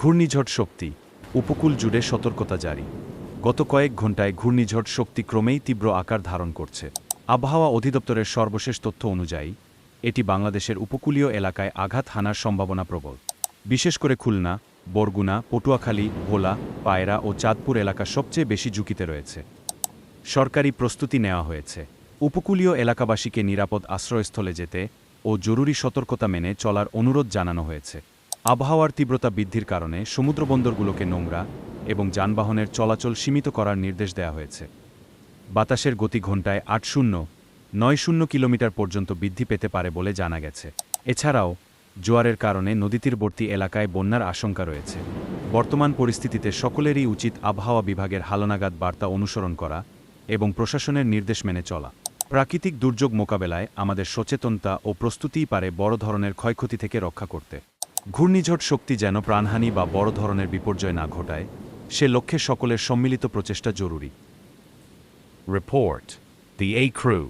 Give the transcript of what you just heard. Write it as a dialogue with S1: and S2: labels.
S1: ঘূর্ণিঝড় শক্তি উপকূল জুড়ে সতর্কতা জারি। গত কয়েক ঘণ্টায় ঘূর্ণিঝড় শক্তি ক্রমেই তীব্র আকার ধারণ করছে। আবহাওয়া অধিদপ্তরের সর্বশেষ তথ্য অনুযায়ী এটি বাংলাদেশের উপকূলীয় এলাকায় আঘাত হানার সম্ভাবনা প্রবল। বিশেষ করে খুলনা, বরগুনা, পটুয়াখালী, ভোলা, পায়রা ও চাঁদপুর এলাকা সবচেয়ে বেশি ঝুঁকিতে রয়েছে। সরকারি প্রস্তুতি নেওয়া হয়েছে। উপকূলীয় এলাকাবাসীকে নিরাপদ আশ্রয়স্থলে যেতে ও জরুরি সতর্কতা মেনে চলার অনুরোধ জানানো হয়েছে। আবহাওয়ার তীব্রতা বৃদ্ধির কারণে সমুদ্রবন্দরগুলোকে নোংরা এবং যানবাহনের চলাচল সীমিত করার নির্দেশ দেওয়া হয়েছে। বাতাসের গতি ঘণ্টায় ৮০-৯০ কিলোমিটার পর্যন্ত বৃদ্ধি পেতে পারে বলে জানা গেছে। এছাড়াও জোয়ারের কারণে নদীতীরবর্তী এলাকায় বন্যার আশঙ্কা রয়েছে। বর্তমান পরিস্থিতিতে সকলেরই উচিত আবহাওয়া বিভাগের হালনাগাদ বার্তা অনুসরণ করা এবং প্রশাসনের নির্দেশ মেনে চলা। প্রাকৃতিক দুর্যোগ মোকাবেলায় আমাদের সচেতনতা ও প্রস্তুতিই পারে বড় ধরনের ক্ষয়ক্ষতি থেকে রক্ষা করতে। ঘূর্ণিঝড় শক্তি যেন প্রাণহানি বা বড় ধরনের বিপর্যয় না ঘটায়, সে লক্ষ্যে সকলের সম্মিলিত প্রচেষ্টা জরুরি।
S2: Report. The A Crew.